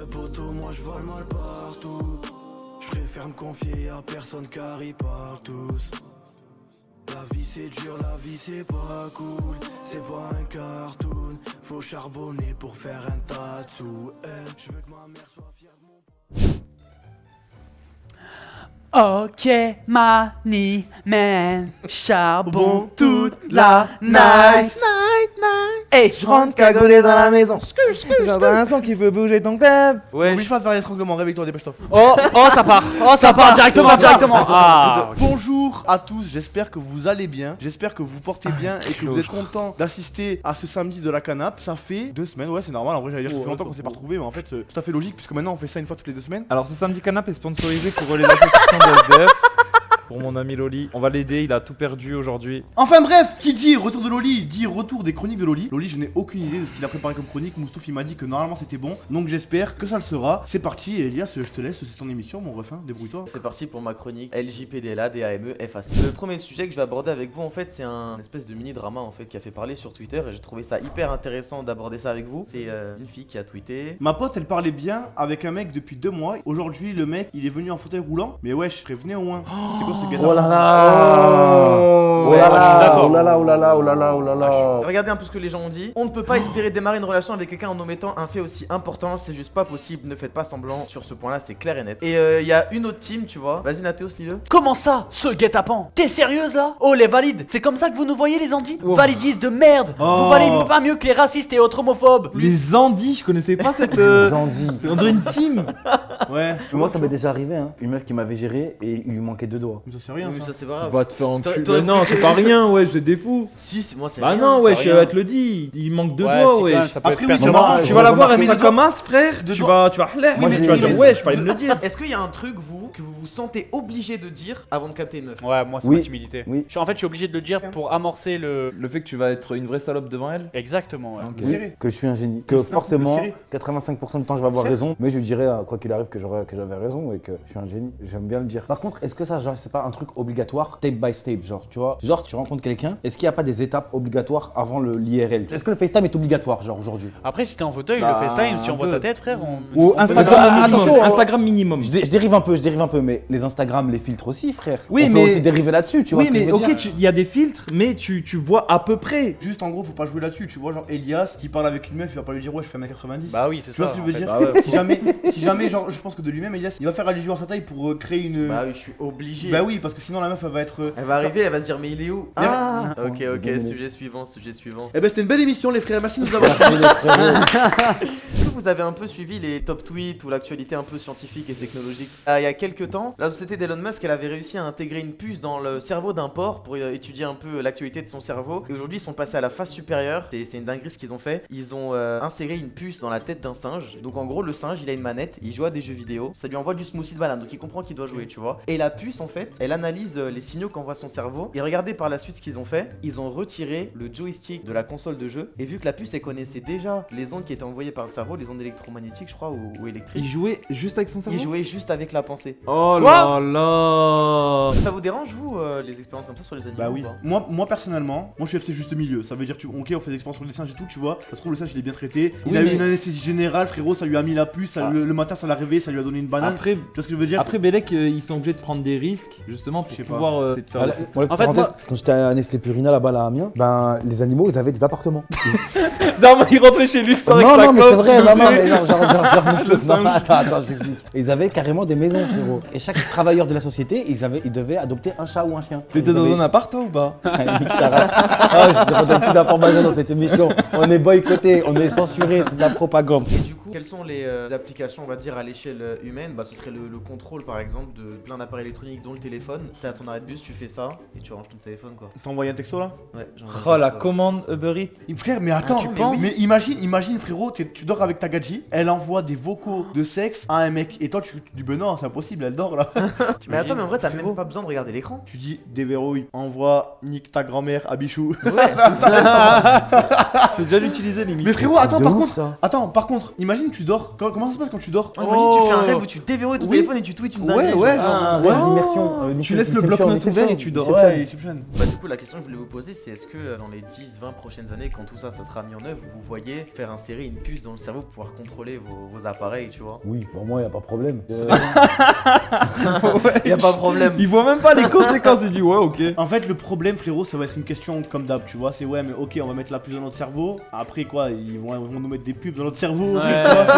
poteau, moi je vole mal partout. Je préfère me confier à personne car ils parlent tous. La vie c'est dur, la vie c'est pas cool. C'est pas un cartoon. Faut charbonner pour faire un tas de sous. Je veux que ma mère soit fière de mon... Ok, money man, charbon toute la night. Hey, je rentre cagolé dans la maison. J'entends un son qui veut bouger ton club. Ouais. N'oublie pas de faire l'étranglement, réveille-toi, dépêche-toi. Oh, ça part directement. Ah. Bonjour à tous, j'espère que vous allez bien. J'espère que vous portez bien et que vous êtes contents d'assister à ce samedi de la canap. Ça fait 2 semaines, ouais, c'est normal. En vrai, j'allais dire que ça fait longtemps qu'on s'est pas retrouvés, mais en fait, c'est tout à fait logique puisque maintenant on fait ça une fois toutes les 2 semaines. Alors ce samedi canap est sponsorisé pour les associations de SDF. Pour mon ami Loli, on va l'aider, il a tout perdu aujourd'hui. Enfin bref, qui dit retour de Loli dit retour des chroniques de Loli. Loli, je n'ai aucune idée de ce qu'il a préparé comme chronique. Moustouf il m'a dit que normalement c'était bon, donc j'espère que ça le sera. C'est parti, Elias, je te laisse, c'est ton émission, mon refin, débrouille-toi. C'est parti pour ma chronique LJPDLA DAME FAC. Le premier sujet que je vais aborder avec vous en fait c'est un espèce de mini drama en fait qui a fait parler sur Twitter et j'ai trouvé ça hyper intéressant d'aborder ça avec vous. C'est une fille qui a tweeté. Ma pote elle parlait bien avec un mec depuis 2 mois. Aujourd'hui le mec il est venu en fauteuil roulant. Mais wesh, prévenez au moins. C'est quoi ce gars? Oh là là. Ouais, Oh là je suis là, d'accord. oh là là, oh là là, oh là là, oh là là. Regardez un peu ce que les gens ont dit. On ne peut pas espérer démarrer une relation avec quelqu'un en omettant un fait aussi important. C'est juste pas possible. Ne faites pas semblant. Sur ce point-là, c'est clair et net. Et il y a une autre team, tu vois. Vas-y, Nathéos, lis-le. Comment ça, ce guet-apens? T'es sérieuse là? Oh les valides, c'est comme ça que vous nous voyez les andis? Validistes de merde. Vous valez pas mieux que les racistes et autres homophobes. Les Andis, je connaissais pas cette. Zandy. On dirait une team. Ouais. Moi, ça m'est déjà arrivé, hein. Une meuf qui m'avait géré et il lui manquait 2 doigts. Mais ça c'est rien Oui, ça. ça c'est pas grave. Va te faire enculer. T'aurais Non, voulu- c'est pas rien, ouais, je des fous. Si, moi c'est Bah rien, non, c'est wesh, rien. elle te le dit, il manque 2 Ouais, doigts, c'est wesh. quand même, ça peut Après, être oui, perturbant. c'est marrant. Tu vas la voir, elle Mais sera les comme As, frère. Deux Tu doigts. vas l'air. Moi, Tu j'ai- vas dire, wesh, fallait me le dire. Est-ce qu'il y a un truc, vous, que vous vous sentez obligé de dire avant de capter une meuf? Ouais, moi c'est Oui. ma timidité. Oui. En fait, je suis obligé de le dire pour amorcer le. Le fait que tu vas être une vraie salope devant elle. Exactement, ouais. Ok. Oui, Serré. que je suis un génie. Que forcément, serré. 85% du temps, je vais avoir Serré. raison. Mais je dirais, quoi qu'il arrive, que j'avais raison et que je suis un génie. J'aime bien le dire. Par contre, est-ce que ça, genre, c'est pas un truc obligatoire, step by step, genre, tu vois? Genre, tu rencontres quelqu'un, est-ce qu'il n'y a pas des étapes obligatoires avant l'IRL? Est-ce que le FaceTime est obligatoire, genre, aujourd'hui? Après, si t'es en fauteuil, Bah, le FaceTime, si on un voit peu. ta tête, frère, on. Ou Instagram Parce que, minimum. attention, Instagram minimum. Je dérive un peu, mais les Instagram, les filtres aussi, frère. Oui, on mais- peut aussi dériver là-dessus, tu vois Oui, ce que je mais veux ok, dire. il y a des filtres, mais tu vois à peu près. Juste en gros, faut pas jouer là-dessus. Tu vois, genre Elias qui parle avec une meuf, il va pas lui dire ouais, je fais 1m90. Bah oui, c'est Tu ça. vois ce que je veux en fait. dire? Bah ouais. Si jamais, genre, je pense que de lui-même, Elias, il va faire allusion à sa taille pour créer une. Bah oui, je suis obligé. Bah oui, parce que sinon la meuf elle va être. Elle va arriver, elle va se dire mais il est où? Mais- Ah ok, Bien ok, aimé. sujet suivant. Eh ben c'était une belle émission, les frères. Merci de nous avoir. Est-ce que vous avez un peu suivi les top tweets ou l'actualité un peu scientifique et technologique? Il y a quelques temps, la société d'Elon Musk, elle avait réussi à intégrer une puce dans le cerveau d'un porc pour étudier un peu l'actualité de son cerveau. Et aujourd'hui, ils sont passés à la phase supérieure. C'est une dinguerie ce qu'ils ont fait. Ils ont inséré une puce dans la tête d'un singe. Donc en gros, le singe, il a une manette, il joue à des jeux vidéo. Ça lui envoie du smoothie de banane, donc il comprend qu'il doit jouer, tu vois. Et la puce, en fait, elle analyse les signaux qu'envoie son cerveau. Et regardez par la suite ce qu'ils ont fait. Ils ont retiré le joystick de la console de jeu. Et vu que la puce, elle connaissait déjà les ondes qui étaient envoyées par le cerveau, les ondes électromagnétiques, je crois, ou électriques. Il jouait juste avec son cerveau. Il jouait juste avec la pensée. Oh Quoi là là. Ça vous dérange, vous, les expériences comme ça sur les animaux? Bah ou oui. pas Moi personnellement, moi je suis FC juste milieu. Ça veut dire ok, on fait des expériences sur les singes et tout, tu vois. Ça se trouve le singe il est bien traité. Il Oui, a eu mais- une anesthésie générale, frérot. Ça lui a mis la puce. Ah. Le matin ça l'a réveillé, ça lui a donné une banane. Après, Tu vois ce que je veux dire? après Bélec, ils sont obligés de prendre des risques justement pour Je sais pas. pouvoir te faire. Moi, la petite En fait, parenthèse, moi- quand j'étais à Nestlé Purina là-bas à Amiens, ben les animaux ils avaient des appartements. Zama, il rentrait chez lui sans non, non, mais c'est vrai, non, non, mais mais genre, même chose. singe. Non, attends, j'explique. Ils avaient carrément des maisons, frérot. Et chaque travailleur de la société, ils devaient adopter un chat ou un chien. T'étais dans un appart toi ou pas? Nique ta race. Ah, je ne redonne plus d'informations dans cette émission. On est boycotté, on est censuré, c'est de la propagande. Et du coup, quelles sont les applications, on va dire, à l'échelle humaine? Bah, ce serait le contrôle, par exemple, de plein d'appareils électroniques, dont le téléphone. T'es à ton arrêt de bus, tu fais ça, et tu ranges ton téléphone, quoi. T'as envoyé un texto là? Ouais, genre, Oh la commande Uber Eats. Frère, mais attends, tu penses? mais imagine frérot, tu dors avec ta gadji, elle envoie des vocaux de sexe à un mec et toi tu dis ben non, c'est impossible, elle dort là. Mais attends, mais en vrai, t'as Frérot. même pas besoin de regarder l'écran. Tu dis déverrouille, envoie, nique ta grand-mère à Bichou. C'est déjà l'utiliser limite. Mais frérot, attends De par ouf, contre, ça. attends par contre, imagine imagine tu dors. Comment ça se passe quand tu dors? Imagine, tu fais un rêve où tu déverrouilles ton Oui. téléphone et tu tweets une Ouais, dinguerie. ouais, genre. Un Ouais. rêve d'immersion. Tu laisses le bloc-notes ouvert et tu dors. Ouais, Inception. Bah, du coup, la question que je voulais vous poser, c'est est-ce que dans les 10-20 prochaines années, quand tout ça sera mis en œuvre, vous voyez faire insérer une puce dans le cerveau pour pouvoir contrôler vos appareils, tu vois? Oui, pour moi, y a pas de problème. Y a pas de problème. Il voit même pas les conséquences, il dit ouais, ok. En fait, le problème, frérot, ça va être une question comme d'hab, tu vois. C'est ouais, mais ok, on va mettre la puce dans notre cerveau. Après, quoi, ils vont nous mettre des pubs dans notre cerveau. Ouais, tu vois, c'est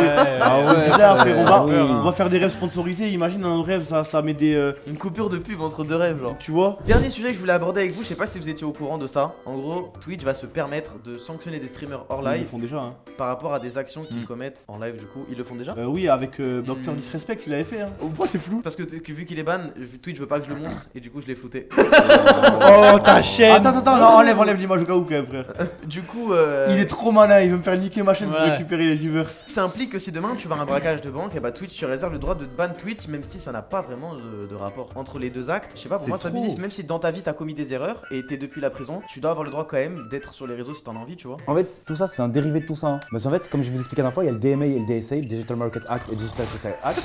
ouais, bizarre, frérot. oui. On va faire des rêves sponsorisés. Imagine dans nos rêves, ça met des. Une coupure de pub entre deux rêves, genre. Tu vois. Dernier sujet que je voulais aborder avec vous, je sais pas si vous étiez au courant de ça. En gros, Twitch va se permettre de sanctionner des streamers hors Ils le live font déjà, hein. par rapport à des actions qu'ils commettent en live, du coup. Ils le font déjà? Oui, avec Dr. Disrespect, il avait fait, hein. Pourquoi c'est flou? Parce que vu qu'il est ban, Twitch veut pas que je le montre et du coup je l'ai flouté. Oh, ta chaîne. Attends, non, enlève l'image au cas où, quand même, frère. Du coup, Il est trop malin, il veut me faire niquer ma chaîne pour Ouais. récupérer les viewers. ça implique que si demain tu vas à un braquage de banque, et bah Twitch tu réserves le droit de ban Twitch même si ça n'a pas vraiment de rapport entre les deux actes. Je sais pas, pour C'est moi ça trop. bizarre. Même si dans ta vie t'as commis des erreurs et t'es depuis la prison, tu dois avoir le droit quand même d'être sur les réseaux si t'en as envie, tu vois. En fait, tout ça, c'est un dérivé de tout ça. Hein. Parce qu'en fait, comme je vous expliquais la dernière fois, il y a le DMA et le DSA, le Digital Market Act et le Digital Social Act.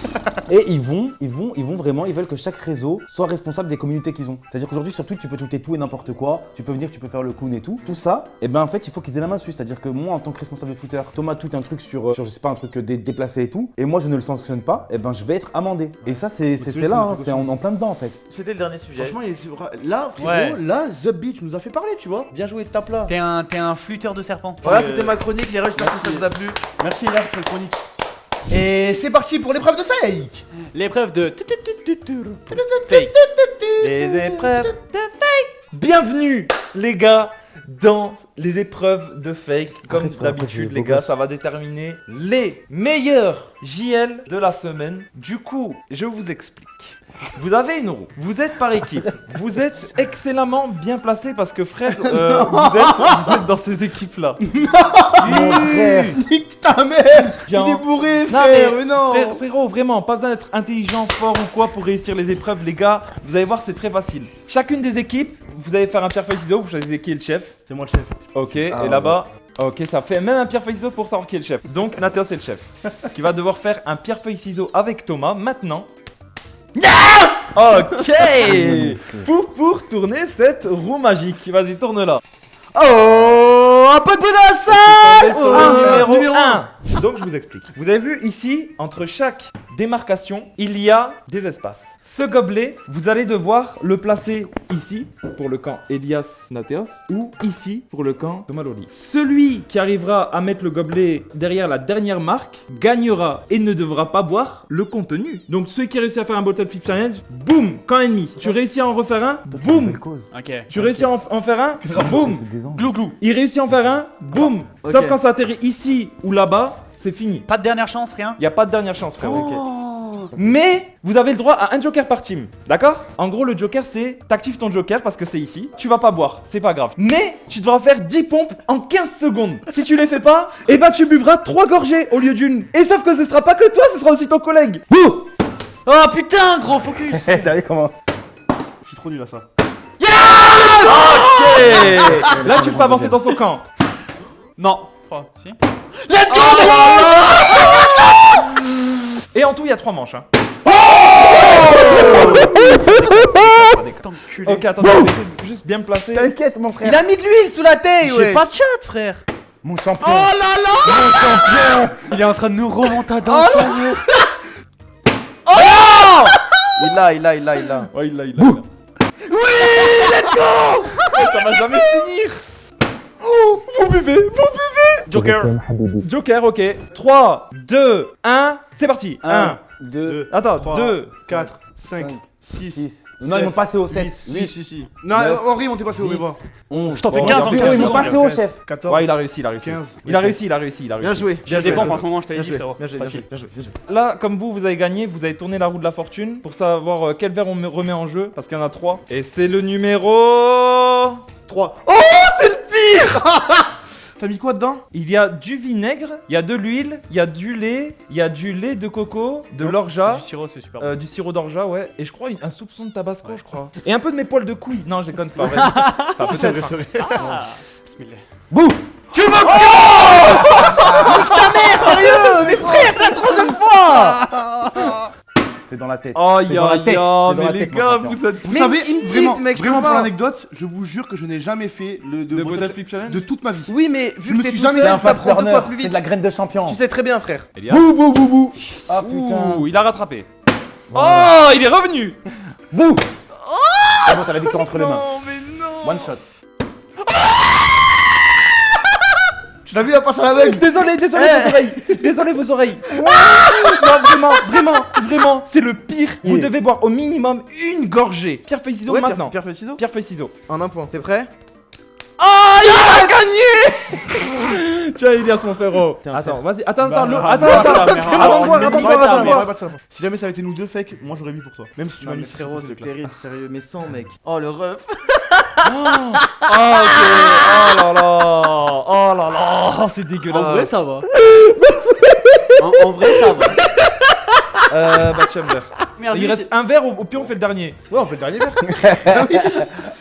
Et ils veulent que chaque réseau soit responsable des communautés qu'ils ont. C'est-à-dire qu'aujourd'hui, sur Twitch, tu peux tweeter tout et n'importe quoi. Tu peux venir, tu peux faire le clown et tout. Tout ça, et ben en fait, il faut qu'ils aient la main dessus. C'est-à-dire que moi, en tant que responsable de Twitter, Thomas tweet un truc sur je sais pas, un truc déplacé et tout. Et moi, je ne le sanctionne pas. Et ben, je vais être amendé. Et ça, c'est là, hein, c'est en plein dedans en fait. C'était le dernier sujet. Franchement, là, frérot, Ouais. là, The Beat nous a fait parler, tu vois. Bien joué, tape là. T'es un flûteur de serpent. Voilà, c'était ma chronique, les rushs, j'espère que ça vous a plu. Merci, là, pour la chronique. Et c'est parti pour l'épreuve de fake. L'épreuve de fake. Les épreuves de fake. Bienvenue, les gars, dans les épreuves de fake. Comme Arrête, frère, après, tu d'habitude, es les beau gars, gosse. ça va déterminer les meilleurs JL de la semaine. Du coup, je vous explique. Vous avez une roue, vous êtes par équipe, vous êtes excellemment bien placé parce que frère, vous êtes dans ces équipes-là. Mon frère. Nique ta mère. Tiens. Il est bourré, Non, frère, mais non. Frérot, vraiment, pas besoin d'être intelligent, fort ou quoi pour réussir les épreuves, les gars. Vous allez voir, c'est très facile. Chacune des équipes, vous allez faire un pierre feuille ciseaux, vous choisissez qui est le chef. C'est moi le chef. Ok, et là-bas, ok, ça fait même un pierre feuille ciseaux pour savoir qui est le chef. Donc, Nathéo, c'est le chef. Qui va devoir faire un pierre feuille ciseaux avec Thomas maintenant. Ok pour tourner cette roue magique. Vas-y, tourne-la. Oh, un peu de Tombé sur Ah, le numéro 1. Donc je vous explique. Vous avez vu ici, entre chaque démarcation, il y a des espaces. Ce gobelet, vous allez devoir le placer ici pour le camp Elias Nathéos ou ici pour le camp Thomas Loli. Celui qui arrivera à mettre le gobelet derrière la dernière marque gagnera et ne devra pas boire le contenu. Donc celui qui réussit à faire un bottle flip challenge, boum, camp ennemi. Tu réussis à en refaire un, boum. Ok. Tu réussis à en faire un, boum. C'est des angles. Glou glou. Il réussit à en faire un, boum. Ok. Sauf quand ça atterrit ici ou là-bas, c'est fini. Pas de dernière chance, rien. Il n'y a pas de dernière chance, frère. ok. Oh. Mais vous avez le droit à un joker par team, d'accord? En gros, le joker, c'est t'actives ton joker parce que c'est ici. Tu vas pas boire, c'est pas grave. Mais tu devras faire 10 pompes en 15 secondes. Si tu les fais pas, eh ben tu buvras 3 gorgées au lieu d'une. Et sauf que ce sera pas que toi, ce sera aussi ton collègue. Wouh! Oh putain, gros focus. T'as vu comment? Je suis trop nul à ça. Ok. Là, tu le fais avancer dans son camp. Non. Oh, si. Let's go! Et en tout, il y a 3 manches. Hein. T'enculé. Ok, attends, je vais essayer de juste bien me placer. T'inquiète, mon frère. Il a mis de l'huile sous la taille, J'ai ouais. pas de chat, frère. Mon champion. Il est en train de nous remonter à danser. Il l'a. Ouais, il l'a. Oui, let's go! Ça va jamais finir. Oh, vous buvez. Joker. Joker, ok. 3, 2, 1, c'est parti. 1, 2, attends, 3, 2. 4, 5, 6. 6. Non, ils m'ont passé au 7. Si. Non, 9, Henri, on t'est passé au 10, revoir. 11. Je t'en fais 15 en 15 Ils m'ont secondes. passé au chef. 14. Ouais, il a réussi. 15. Il a réussi. Bien joué. J'ai des pompes en ce moment, je t'avais Bien dit, joué. frérot. Bien joué. Facile. Là, comme vous avez gagné, vous avez tourné la roue de la fortune pour savoir quel verre on remet en jeu, parce qu'il y en a 3. Et c'est le numéro... 3. Oh, c'est le pire. T'as mis quoi dedans? Il y a du vinaigre, il y a de l'huile, il y a du lait, il y a du lait de coco, de l'orgeat, Du sirop, c'est super bon. du sirop d'orgeat, ouais, et je crois un soupçon de tabasco, je crois. Et un peu de mes poils de couille. Non, je déconne, c'est pas vrai. Enfin, C'est peut-être. vrai. Ah. Bismillah. Tu me sérieux? Mais frère, c'est la troisième fois! C'est dans la tête. Oh, C'est dans la tête. C'est dans mais la les tête, mon gars, champion. vous êtes. Vous Mais savez, il me vraiment, tilte, mec, je vraiment peux pour pas. l'anecdote, je vous jure que je n'ai jamais fait le De bottle Bottle Flip Challenge de toute ma vie. Oui, mais Je vu me que t'es suis tout jamais- seul, C'est un tu vas fast prendre deux fois learner. plus C'est vite. de la graine de champion. Tu sais très bien, frère. Elias. Bouh, bouh, bouh, bouh. Ah putain. Ouh, il a rattrapé. Oh, il est revenu. Bouh. C'est bon, t'as la victoire entre les mains. Non, mais non. One shot. Tu l'as vu la passe à l'aveugle? Désolé, désolé vos oreilles. Désolé vos oreilles. Non, vraiment, c'est le pire. Vous Yeah. devez boire au minimum une gorgée. Pierre feuille ciseaux Ouais, maintenant. Pierre, feuille, ciseaux. Pierre feuille ciseaux. En un point. T'es prêt? Tiens, Elias, mon frérot. T'es un Attends, frère. vas-y. Attends, Bah, attends. bah, Avant de bah, boire, bah, avant de boire, avant de boire. Si jamais ça avait été nous deux fake, moi j'aurais mis pour toi. Même si tu Non m'as mais mis frérot, c'est classe. terrible, sérieux, mais sans mec. Oh le ref. Oh, ok. Oh là là, c'est dégueulasse. En vrai, ça va. En vrai, ça va. Chamber. Merde, Il lui, reste un verre, au pire on fait le dernier. Ouais, on fait le dernier verre.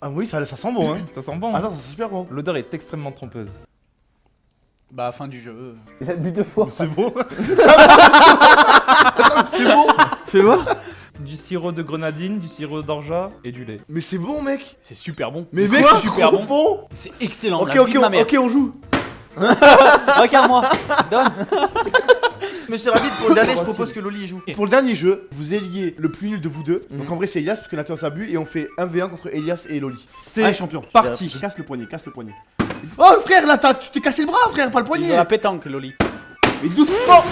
Ah oui, ça sent bon, hein. Ça sent bon. Attends, ça sent super bon. L'odeur est extrêmement trompeuse. Bah, fin du jeu. Il a bu 2 fois. C'est bon. C'est bon. Fais voir. Du sirop de grenadine, du sirop d'orgeat et du lait. Mais c'est bon, mec. C'est super bon. Mais mec, Quoi c'est super trop bon. bon. C'est excellent. Ok, la ok, vie de ma mère. ok, on joue. Regarde-moi. Donne. Monsieur l'arbitre, pour le dernier, je propose que Loli y joue. Pour le dernier jeu, vous éliez le plus nul de vous deux. Donc en vrai, c'est Elias, parce que Nathan a bu, et on fait 1v1 contre Elias et Loli. C'est Allez, champion. parti. Casse le poignet, casse le poignet. Oh frère, là, tu t'es cassé le bras, frère, pas le Il poignet. veut la pétanque, Loli. Mais doucement.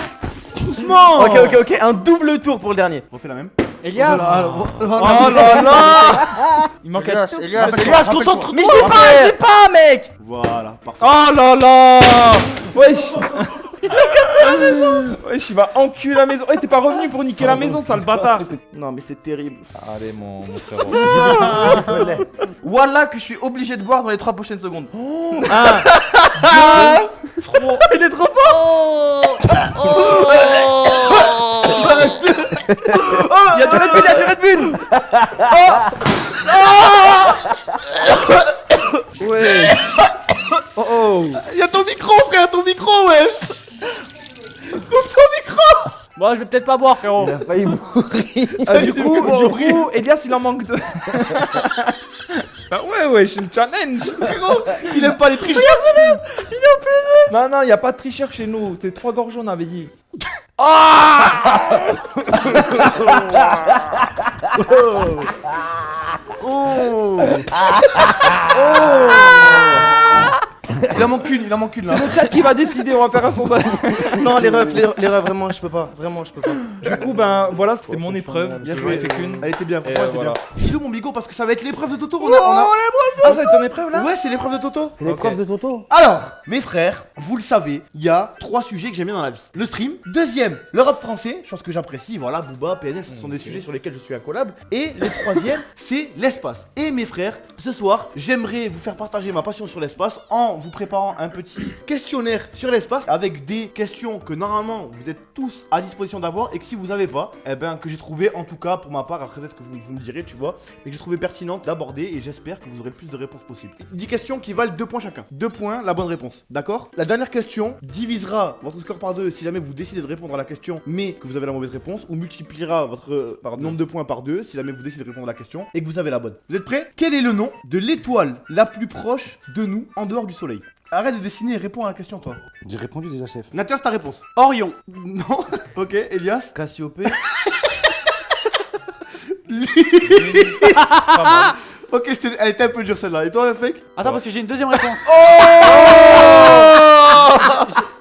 Doucement. Ok, un double tour pour le dernier. On fait la même. Elias. Oh là là. Il manque un tout petit Elias, peu. Elias, concentre-toi. Mais je l'ai pas, mec. Voilà, parfait. Oh là là. Wesh. Il a cassé la maison. Wesh, il va enculer la maison. Eh, t'es pas revenu pour niquer la maison, sale bâtard. Non mais c'est terrible. Allez, mon frérot. Voilà que je suis obligé de boire dans les 3 prochaines secondes. Il est trop fort. Il y a du Red Bull, Ouais. Oh oh. Y'a ton micro, frère, ton micro, wesh. Bon, je vais peut-être pas boire, frérot. Il a failli mourir. Du coup, Elias, il en manque deux. Ah ouais, c'est une challenge. Il aime pas les tricheurs. Non, y a pas de tricheur chez nous. T'es 3 gorgeons, on avait dit. Il en manque une là. C'est le chat qui va décider, on va faire un sondage. Non les refs, vraiment je peux pas. Vraiment je peux pas. Du coup, ben voilà, c'était mon épreuve. Bien Je joué. n'en ai fait qu'une. Elle était bien, Et franchement, elle était voilà. bien. Il est où mon bigot parce que ça va être l'épreuve de Toto. Ah, ça va être ton épreuve là? Ouais, c'est l'épreuve de Toto. C'est l'épreuve de Toto. Alors, mes frères, vous le savez, il y a 3 sujets que j'aime bien dans la vie. Le stream, deuxième, le rap français, chose que j'apprécie, voilà, Booba, PNL, ce sont des sujets sur lesquels je suis incollable. Et le troisième, c'est l'espace. Et mes frères, ce soir, j'aimerais vous faire partager ma passion sur l'espace en vous préparant un petit questionnaire sur l'espace avec des questions que normalement vous êtes tous à disposition d'avoir et que si vous n'avez pas, eh ben que j'ai trouvé en tout cas pour ma part, après peut-être que vous me direz, tu vois, mais que j'ai trouvé pertinente d'aborder et j'espère que vous aurez le plus de réponses possible. 10 questions qui valent 2 points chacun. 2 points, la bonne réponse. D'accord? La dernière question divisera votre score par 2 si jamais vous décidez de répondre à la question mais que vous avez la mauvaise réponse ou multipliera votre nombre de points par 2 si jamais vous décidez de répondre à la question et que vous avez la bonne. Vous êtes prêts? Quel est le nom de l'étoile la plus proche de nous en dehors du soleil? Arrête de dessiner et réponds à la question toi. J'ai répondu déjà, chef. Nathan, c'est ta réponse. Orion. Non. Ok, Elias. Cassiopée. Pas mal. Ok, elle était un peu dure celle-là. Et toi, fake? Attends, parce que j'ai une deuxième réponse.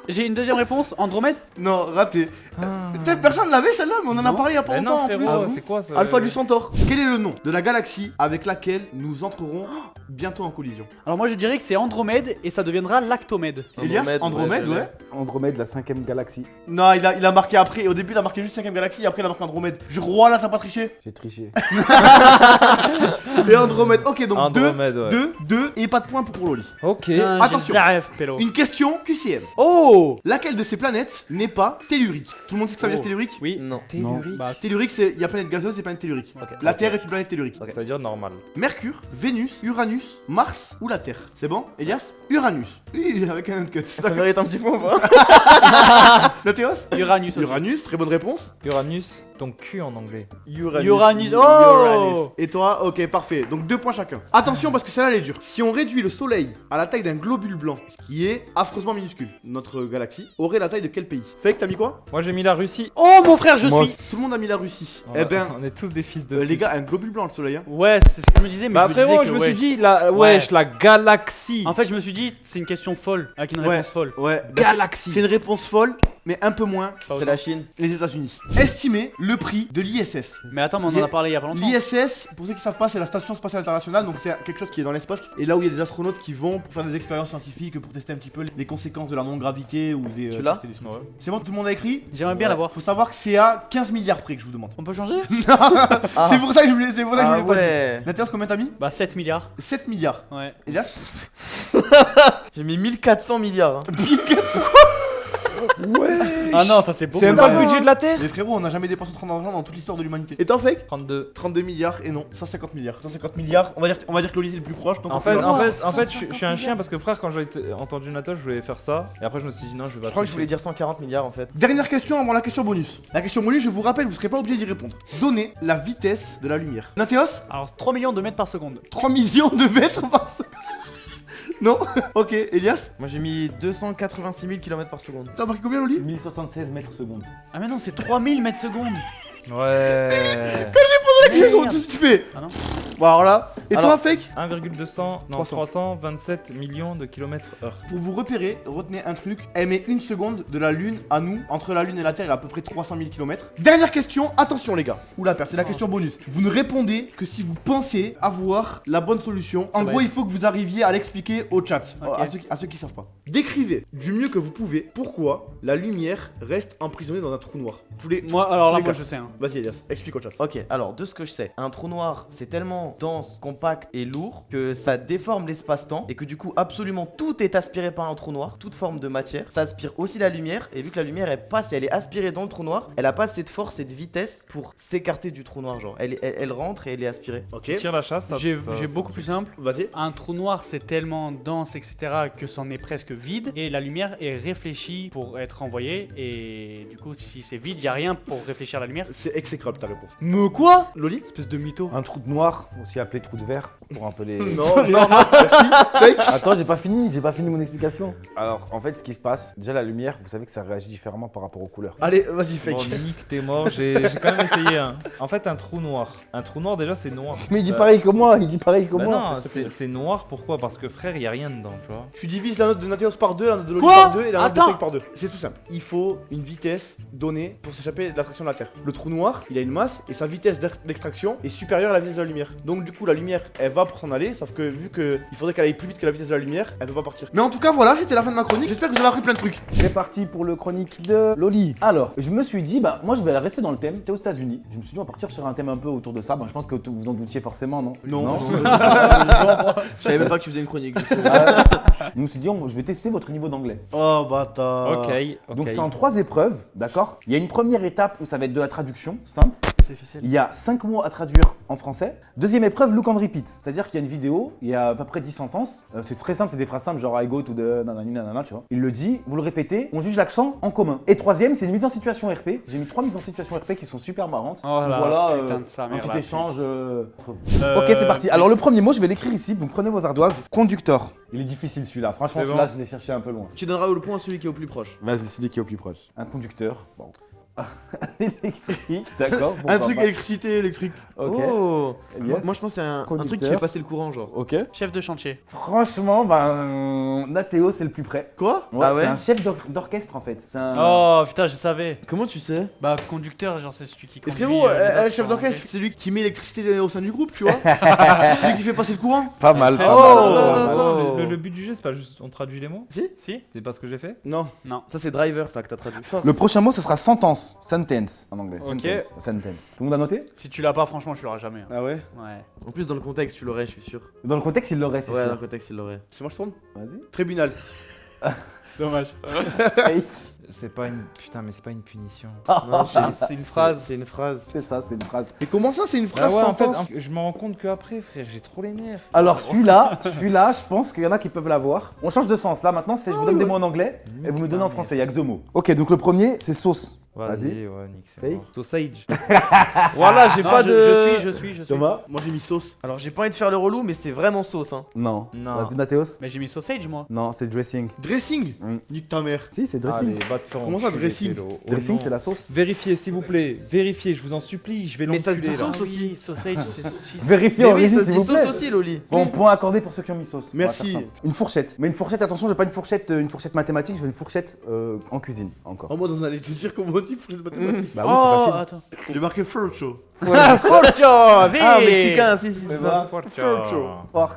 J'ai une deuxième réponse. Andromède. Non, raté. Peut-être personne l'avait celle-là, mais on en a Non. parlé il y a pas Mais longtemps non, en plus. frérot, c'est quoi ça? Alpha du Centaure. Quel est le nom de la galaxie avec laquelle nous entrerons bientôt en collision? Alors moi je dirais que c'est Andromède et ça deviendra Lactomède. Elias, Andromède, ouais. Andromède, la 5ème galaxie. Non, il a marqué après. Au début, il a marqué juste 5ème galaxie, après, il a marqué Andromède. Je crois là, t'as pas triché. J'ai triché. Et Andromède. Ok, donc Andromède, ouais. 2, et pas de points pour Loli. Ok. Putain, attention. j'ai le Zaref, pélo. Une question QCM. Oh! Oh, laquelle de ces planètes n'est pas tellurique? Tout le monde sait ce que ça veut dire Oh. tellurique? Oui. Non. Tellurique. Bah, Tellurique, c'est il y a planète gazeuse et planète tellurique. Ok. La Terre est une planète tellurique. Ok. Ça veut dire normal. Mercure, Vénus, Uranus, Mars ou la Terre. C'est bon, Elias? Uranus. Oui, avec un cut. Ça mérite un petit point ou pas? Nathéos? Uranus aussi. Uranus, très bonne réponse. Uranus, ton cul en anglais. Uranus. Oh. Et toi, ok, parfait. Donc 2 points chacun. Attention parce que celle-là elle est dure. Si on réduit le Soleil à la taille d'un globule blanc, ce qui est affreusement minuscule, notre galaxie aurait la taille de quel pays? Fake, t'as mis quoi? Moi j'ai mis la Russie. Oh mon frère, je Moi suis. Tout le monde a mis la Russie. On Eh a- ben, on est tous des fils de. les pute. gars, un globule blanc le Soleil, hein. Ouais, c'est ce que je me disais, mais Bah je me disais frérot, que je me ouais. suis dit, la wesh, la galaxie. En fait, je me suis dit, c'est une question folle, avec une Ouais. réponse folle. Ouais, Galaxie. c'est une réponse folle, mais un peu moins C'était la Chine. les États-Unis. Estimez le prix de l'ISS. Mais attends, mais on en a parlé il y a pas longtemps. L'ISS, pour ceux qui savent pas, c'est la Station Spatiale Internationale, donc c'est quelque chose qui est dans l'espace, et là où il y a des astronautes qui vont pour faire des expériences scientifiques, pour tester un petit peu les conséquences de la non-gravité ou des. Tu l'as tester des trucs. Ouais. C'est bon, tout le monde a écrit? J'aimerais bien l'avoir. Faut savoir que c'est à 15 milliards près que je vous demande. On peut changer? Ah. C'est pour ça que je voulais, c'est pour ça que je Ah voulais pas dire. ouais. Nathalie, combien t'as mis? Bah 7 milliards. 7 milliards. Ouais. Elias? J'ai mis 1400 milliards. hein. Ah non, ça c'est beaucoup. C'est même pas le Non. budget de la Terre. Mais frérot, on n'a jamais dépensé autant d'argent dans toute l'histoire de l'humanité. Et toi, fake? 32. 32 milliards et non, 150 milliards. 150 milliards, on va dire que l'Olivier est le plus proche. Donc En on fait, peut en l'avoir. fait, je suis un chien parce que frère, quand j'ai entendu Natos, je voulais faire ça. Et après, je me suis dit non, je vais pas. Je crois que je tricher. voulais dire 140 milliards en fait. Dernière question avant la question bonus. La question bonus, je vous rappelle, vous serez pas obligé d'y répondre. Donnez la vitesse de la lumière. Nathéos? Alors 3 millions de mètres par seconde. 3 millions de mètres par seconde. Non? Ok, Elias? Moi j'ai mis 286 000 km par seconde. T'as marqué combien, Loli? 1076 mètres secondes. Ah mais non, c'est 3000 mètres seconde. Ouais. Ils ont Merde. tous tué. Ah non. Bon, alors là. Et Alors- toi, fake? 1,200, non 300. 327 millions de kilomètres heure. Pour vous repérer, retenez un truc. Elle met 1 seconde de la Lune à nous. Entre la Lune et la Terre, il y a à peu près 300 000 km. Dernière question, attention les gars. Oula, c'est la question bonus. Vous ne répondez que si vous pensez avoir la bonne solution. En Ça va gros, être- il faut que vous arriviez à l'expliquer au chat. Ok. À ceux qui savent pas. Décrivez du mieux que vous pouvez pourquoi la lumière reste emprisonnée dans un trou noir. Tous les... Moi, alors tous là, les moi cas. je sais. Hein. Vas-y Elias, explique au chat. Ok, alors de ce que je sais, un trou noir c'est tellement dense, compact et lourd que ça déforme l'espace-temps et que du coup absolument tout est aspiré par un trou noir, toute forme de matière. Ça aspire aussi la lumière et vu que la lumière elle passe et elle est aspirée dans le trou noir, elle a pas cette force et de vitesse pour s'écarter du trou noir genre. Elle rentre et elle est aspirée. Ok. Tire la chasse. ça- J'ai ça- ça- beaucoup plus simple. Vas-y. Un trou noir c'est tellement dense etc que c'en est presque vide et la lumière est réfléchie pour être envoyée et du coup si c'est vide y a rien pour réfléchir la lumière. C'est exécrable ta réponse. Me quoi? Loli? Espèce de mytho. Un trou de noir, aussi appelé trou de verre, pour un peu les. Non, non, merci. Fake. Attends, j'ai pas fini mon explication. Alors, en fait, ce qui se passe, déjà la lumière, vous savez que ça réagit différemment par rapport aux couleurs. Allez, vas-y, fake. Bon, Nick, t'es mort. J'ai quand même essayé. Hein. En fait, un trou noir. Un trou noir, déjà, c'est noir. Mais il dit pareil que moi, il dit pareil que Bah moi. non, c'est noir. Pourquoi? Parce que frère, y a rien dedans, tu vois. Tu divises la note de Nathéos par 2, la note de Loli Quoi? par 2 et la note de Attends. Fake par 2. C'est tout simple. Il faut une vitesse donnée pour s'échapper de l'attraction de la Terre. Le trou noir, il a une masse et sa vitesse d'extraction est supérieure à la vitesse de la lumière. Donc du coup, la lumière, elle va pour s'en aller, sauf que vu qu'il faudrait qu'elle aille plus vite que la vitesse de la lumière, elle peut pas partir. Mais en tout cas, voilà, c'était la fin de ma chronique. J'espère que vous avez appris plein de trucs. C'est parti pour le chronique de Loli. Alors, je me suis dit, bah, moi je vais rester dans le thème. T'es aux États-Unis. Je me suis dit, on va partir sur un thème un peu autour de ça. Bah, je pense que vous en doutiez forcément, non? Non. Je savais même pas que tu faisais une chronique. du coup. Je me suis dit, je vais tester votre niveau d'anglais. Oh bâtard. Ok. Donc, c'est en 3 épreuves, d'accord? Il y a une première étape où ça va être de la traduction, simple. C'est difficile. Il y a 5 mots à traduire en français. Deuxième épreuve, look and repeat. C'est-à-dire qu'il y a une vidéo, il y a à peu près 10 sentences. C'est très simple, c'est des phrases simples, genre I go to the nanani nanana, tu vois. Il le dit, vous le répétez, on juge l'accent en commun. Et troisième, c'est une mise en situation RP. J'ai mis 3 mises en situation RP qui sont super marrantes. Oh là, Voilà, putain de sa un mère, petit là. échange entre vous. Ok, c'est parti. Alors le premier mot, je vais l'écrire ici, donc prenez vos ardoises. Conducteur. Il est difficile celui-là, franchement C'est celui-là bon. je l'ai cherché un peu loin. Tu donneras le point à celui qui est au plus proche. Vas-y, celui qui est au plus proche. Un conducteur. Bon. Électrique, d'accord. Un truc électricité électrique. Ok. Oh. Yes. Moi je pense que c'est un truc qui Conducteur. fait passer le courant genre. Ok. Chef de chantier. Franchement, ben, Nathéo, c'est le plus près. Quoi? Ouais, Ah ouais c'est un chef d'orchestre en fait. C'est un. Oh putain, je savais. Comment tu sais? Bah conducteur, genre c'est celui qui Et conduit. frérot, les autres chef sur un d'orchestre, orchestre. c'est lui qui met l'électricité au sein du groupe, tu vois. C'est lui qui fait passer le courant. Pas mal, Oh. pas Non, mal. non, non, Oh. non, le but du jeu, c'est pas juste on traduit les mots. Si? C'est pas ce que j'ai fait. Non. Non. Ça c'est driver ça que t'as traduit. Le prochain mot, ce sera sentence. Sentence en anglais. Ok. Sentence. Sentence. Tout le monde a noté? Si tu l'as pas, franchement, tu l'auras jamais. hein. Ah ouais? Ouais. En plus dans le contexte tu l'aurais je suis sûr. Dans le contexte, il l'aurait, c'est Ouais dans sûr. le contexte il l'aurait. C'est moi je tourne? Vas-y. Tribunal. Dommage. C'est pas une. Putain, mais c'est pas une punition. Non, C'est une phrase. C'est une phrase. C'est ça, c'est une phrase. Mais comment ça, c'est une Ah phrase ouais, sans en fait, sens je me rends compte que après, frère, j'ai trop les nerfs. Alors celui-là, je pense qu'il y en a qui peuvent l'avoir. On change de sens. Là maintenant, c'est je vous donne des mots en anglais et vous me donnez en français. Il y a que 2 mots. Ok, donc le premier, c'est sauce. Vas-y. Ouais, Nick, c'est Fake. mort. Sausage. Voilà, j'ai Non, pas de. je suis. Thomas? Moi j'ai mis sauce. Alors j'ai pas envie de faire le relou, mais c'est vraiment sauce. Hein. Non. Non. Vas-y, Nathéos? Mais j'ai mis sausage, moi. Non, c'est dressing. Dressing Mm. Nique ta mère. Si, c'est dressing. Allez, va te faire Comment ça, enculer, dressing Pélo. Oh Dressing, non. c'est la sauce. Vérifiez, s'il vous plaît. Vérifiez, je vous en supplie. Je vais Mais ça se l'enculer, dit là. sauce aussi. Sausage, c'est saucisse. Vérifiez Mais en oui, régie, ça se s'il dit vous plaît. sauce aussi, Loli. Bon, point accordé pour ceux qui ont mis sauce. On va Merci. faire simple. Une fourchette. Mais une fourchette, attention, je veux pas une fourchette mathématique, je veux une fourchette en cuisine encore. En mode on allait te dire comment on dit pour les mathématiques. Bah oui, Oh, c'est facile. attends. Il est marqué Furcho. Forcho, Ah, mexicain, si, c'est ça. Pork,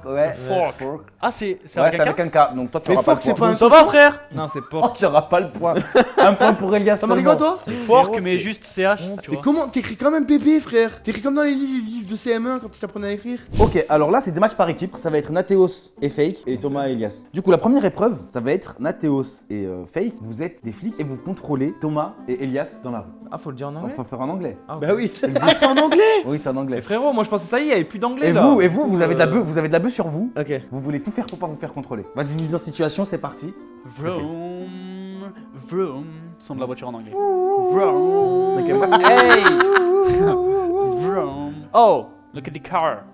ouais. Fork. Pork. Ah, c'est Ouais, avec c'est un avec K. un K. Donc toi, tu Mais auras pas fuck, le c'est point. pas un Ça va, frère? Non, c'est Oh, porc. tu auras pas le point. Un point pour Elias. Ça marque quoi seulement. toi Fork, Frérot, mais c'est- juste CH. Tu Mais vois. comment t'écris quand même bébé frère? T'écris comme dans les livres de CM1 quand tu t'apprenais à écrire. Ok, alors là, c'est des matchs par équipe. Ça va être Nathéos et Fake et Thomas et Elias. Du coup, la première épreuve, ça va être Nathéos et Fake. Vous êtes des flics et vous contrôlez Thomas et Elias dans la rue. Ah, faut le dire en On anglais. va faire en anglais. Ah, ok. Bah oui. Ah c'est en anglais. Oui, c'est en Mais anglais. frérot, moi je pensais ça y est, il y avait plus d'anglais Et là. vous avez de la bœuf, vous avez de la bœuf sur vous. Ok. Vous voulez tout faire pour pas vous faire contrôler. Vas-y, mise en situation, c'est parti. Vroom, vroom. Son de la voiture en anglais. Vroom. Ok. Hey. Vroom. Oh, look at the car.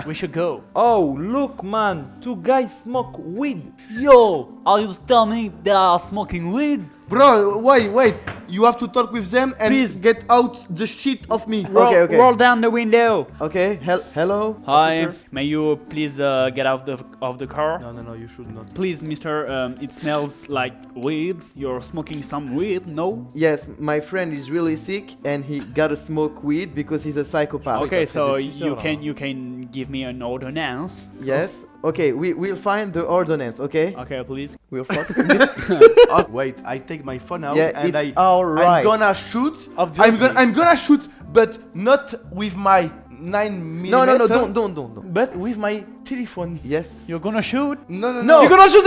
We should go. Oh, look man, 2 guys smoke weed. Yo, are you telling me they are smoking weed? Bro, wait. You have to talk with them and Please. get out the shit of me. Okay, okay. Roll down the window. Okay, hello. Hi, officer. may you please get out of the car? No, you should not. Please, mister, it smells like weed. You're smoking some weed, no? Yes, my friend is really sick and he gotta smoke weed because he's a psychopath. Okay, so des suceurs, you can give me an ordinance. Yes. Okay, we'll find the ordinance. Okay. Okay, please. We'll fuck. Wait, I take my phone out Yeah, and it's alright. I'm gonna shoot. Obviously. I'm gonna shoot, but not with my 9mm. No, don't. But with my telephone. Yes. You're gonna shoot? No. No. You're gonna shoot.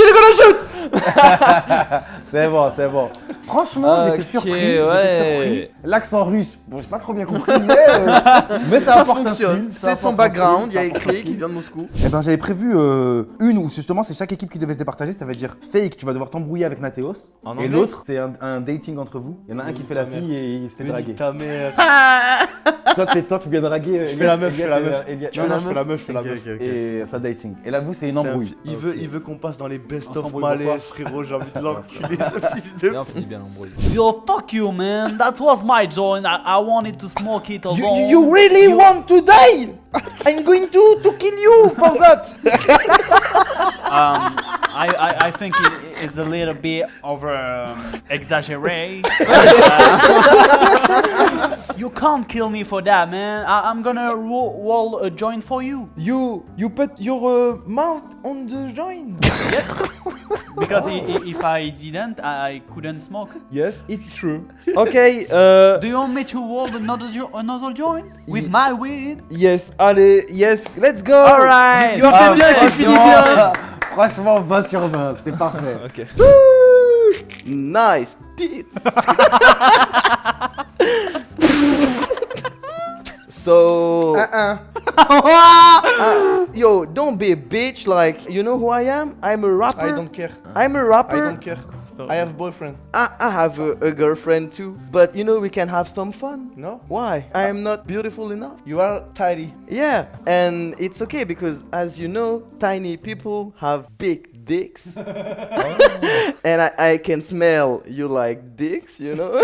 C'est bon, c'est bon. Franchement, j'étais Ok, surpris. ouais. J'étais surpris. L'accent russe, bon, j'ai pas trop bien compris, mais ça Ça apporte un fonctionne. film, ça C'est son apporte un background. film, Il y a ça apporte un écrit film. qu'il vient de Moscou. Eh ben j'avais prévu une où justement c'est chaque équipe qui devait se départager, ça veut dire Fake, tu vas devoir t'embrouiller avec Nathéos. En Et anglais l'autre, c'est un dating entre vous. Il y en a un qui fait la ta fille et il se fait draguer. ta mère. toi, tu viens draguer. Je fais la meuf, je fais la meuf. Elias, Non, je fais la meuf, je fais la meuf. Et ça dating. Et là, vous, c'est une embrouille. Il veut qu'on passe dans les best On of s'embrouille malaise, frérot. J'ai envie de l'enculer, ce fils de. Et on finit bien l'embrouille. Yo, fuck you, man. That was my joint. I wanted to smoke it alone. You really want to die? I'm going to kill you for that. I think it is a little bit over exaggerate. You can't kill me for that, man. I'm gonna roll a joint for you. You put your mouth on the joint. Because if I didn't, I couldn't smoke. Yes, it's true. Okay, Do you want me to roll another joint with my weed? yes, allez, yes, let's go. Alright. You have bien, tu finis bien. Franchement, 20 sur 20, c'était parfait. Ok. Nice tits. So, yo, don't be a bitch. Like, you know who I am? I'm a rapper. I don't care. I'm a I rapper. don't care. I have boyfriend. I have a girlfriend too. But you know, we can have some fun. No? Why? I am not beautiful enough. You are tidy. Yeah, and it's okay because, as you know, tiny people have big dicks. And I can smell you like dicks, you know?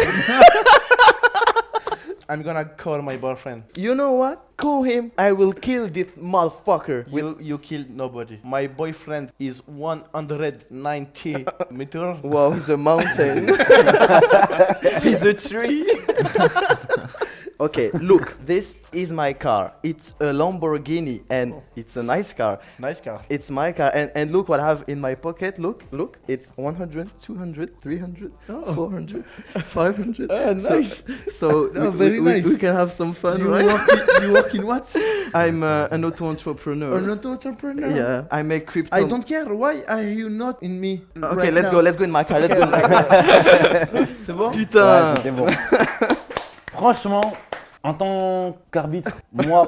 I'm gonna call my boyfriend. You know what? Call him. I will kill this motherfucker. You killed nobody. My boyfriend is 190 meter. Wow, he's a mountain. He's a tree. Okay, look, this is my car. It's a Lamborghini and it's a nice car. Nice car. It's my car and look what I have in my pocket. Look, it's 100, 200, 300, 400, 500. Nice. So very nice. we can have some fun, You right? work in what? I'm an auto entrepreneur. An auto entrepreneur. Yeah, I make crypto. I don't care. Why are you not in me? Okay, let's go in my car. Let's go in my car. C'est bon? Putain. Ouais, c'était bon. Franchement, en tant qu'arbitre,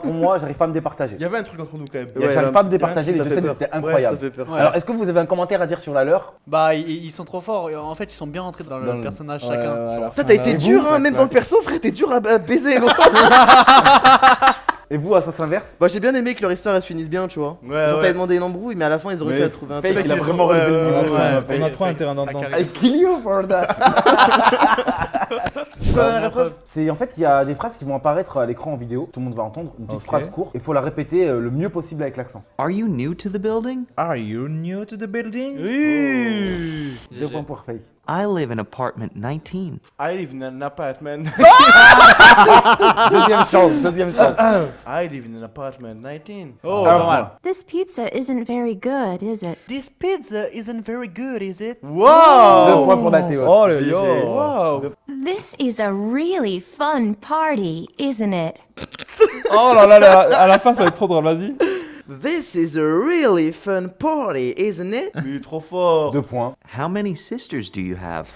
pour moi, j'arrive pas à me départager. Il y avait un truc entre nous quand même. Ouais, J'arrive là, pas à me départager, les ça deux fait scènes peur. c'était Ouais, incroyable. ça fait peur. Ouais. Alors, est-ce que vous avez un commentaire à dire sur la leur? Bah, ils sont trop forts. En fait, ils sont bien rentrés dans le personnage chacun. Putain, t'as été dur, hein, même dans le perso, frère, t'es dur à baiser, gros. Et vous, à sens inverse? Bah, j'ai bien aimé que leur histoire elle se finisse bien, tu vois. Ouais, Ils ont ouais. pas demandé une embrouille, mais à la fin, ils ont réussi à trouver un Fake, truc. il a vraiment relevé le niveau. On a trop un terrain d'entente. I kill you for that. C'est en fait il y a des phrases qui vont apparaître à l'écran en vidéo, tout le monde va entendre une petite Ok. phrase courte, il faut la répéter le mieux possible avec l'accent. Are you new to the building? Are you new to the building? Oui. 2 points pour Fake. I live in apartment 19. I live in an apartment. Deuxième chance. I live in an apartment 19. Oh, pas mal. This pizza isn't very good, is it? This pizza isn't very good, is it? Wow! 2 points pour Nathéos. Oh le yo! Wow! This is a really fun party, isn't it? Oh là là, à la fin ça va être trop drôle, vas-y. This is a really fun party, isn't it? Il est trop fort. 2 points. How many sisters do you have?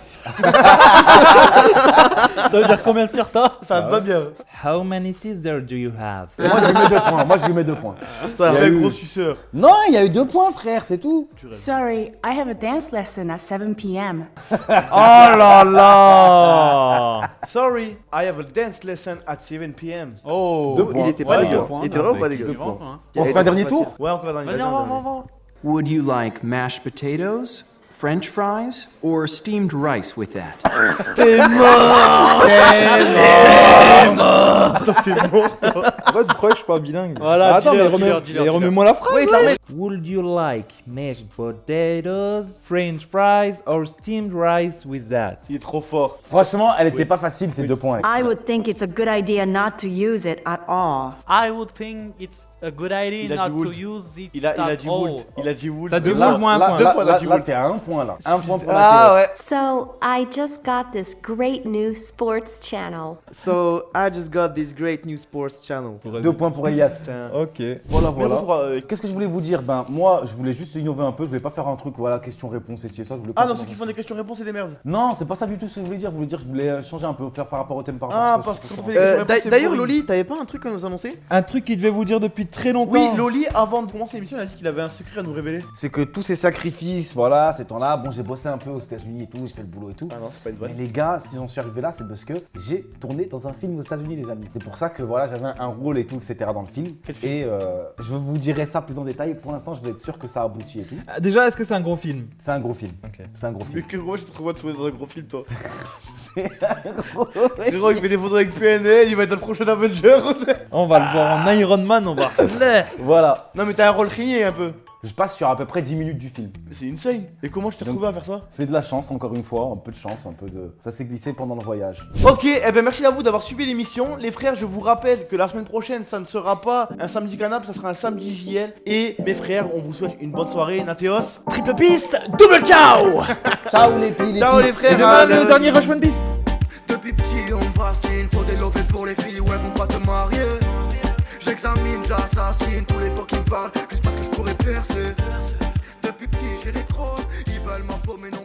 Ça veut dire combien de sur t'as? Ça te va bien. How many sisters do you have? Moi je lui mets 2 points. Moi je lui mets 2 points. Ça Il y a fait eu- gros suceur. Non, il y a eu 2 points frère, c'est tout. Sorry, I have a dance lesson at 7 p.m. Oh là là! Sorry, I have a dance lesson at 7 p.m. Oh. 2 points. Il était pas Ouais, dégueu. deux points, Il était vraiment pas deux dégueu. points. On se fait un dernier tour? Ouais, encore dans les Vas-y, on va. Would you like mashed potatoes, French fries, or steamed rice with that? Pourquoi tu crois que je suis pas bilingue? Voilà, attends, dis-leur, mais dis-leur, dis-leur, mais dis-leur. remets-moi la phrase. Oui, là. remets. Would you like mashed potatoes, French fries, or steamed rice with that? Il est trop fort. Franchement, elle était pas facile ces 2 points. I would think it's a good idea not to use it at all. I would think it's a good idea Il a dit not to would. use it Il a at dit all. would. Il a dit would. T'as dit Deux would, fois. moins un Là, point. Deux là, fois, là, là, là, t'es à 1 point là. 1 point pour Ah Nathéos. ouais. So, I just got this great new sports channel. So, I just got this great new sports channel. 2 points pour Elias. Ok. Voilà, Mais voilà. bon, toi, Qu'est-ce que je voulais vous dire? Ben, moi, je voulais juste innover un peu. Je voulais pas faire un truc, voilà, question-réponse et ci et ça. Je voulais pas Ah non, faire- ceux qui font des questions-réponses et des merdes. Non, c'est pas ça du tout ce que je voulais dire. Je voulais changer un peu, faire par rapport au thème par rapport Ah, à ce parce que que je quand on fais. fait des questions-réponses, c'est D'ailleurs, boring. Loli, t'avais pas un truc à nous annoncer? Un truc qu'il devait vous dire depuis très longtemps. Oui, Loli, avant de commencer l'émission, il a dit qu'il avait un secret à nous révéler. C'est que tous ces sacrifices, voilà, ces temps-là, bon, j'ai bossé un peu aux États-Unis et tout, j'ai fait le boulot et tout. Ah non, c'est pas une Mais vanne. les gars, si j'en suis arrivé là, c'est parce que j'ai tourné dans un film aux États-Unis, les amis. C'est pour ça que voilà, j'avais un rôle et tout, etc. dans le film. Quel film Et je vous dirai ça plus en détail. Pour l'instant, je vais être sûr que ça aboutit et tout. Ah, déjà, est-ce que c'est un gros film? C'est un gros film. Ok. C'est un gros Mais film. que gros, je te trouve de trouver dans un gros film, toi. Frérot, il fait des photos avec PNL, il va être dans le prochain Avenger. On va le voir en Iron Man, on va. Voilà. Non, mais t'as un rôle régné un peu. Je passe sur à peu près 10 minutes du film. C'est insane. Et comment je t'ai retrouvé à faire ça? C'est de la chance, encore une fois, un peu de chance, un peu de. Ça s'est glissé pendant le voyage. Ok, eh ben merci à vous d'avoir suivi l'émission. Les frères, je vous rappelle que la semaine prochaine, ça ne sera pas un samedi canap, ça sera un samedi JL. Et mes frères, on vous souhaite une bonne soirée. Nathéos, triple piste, double ciao. Ciao les filles, Ciao les frères. Le dernier Rush One Piece. Depuis petit on me fascine, faut des lovés pour les filles, ouais vont pas te marier. J'examine, j'assassine tous les fois qui me parlent, juste parce que je pourrais percer. Depuis petit j'ai les crocs, ils veulent ma peau mais non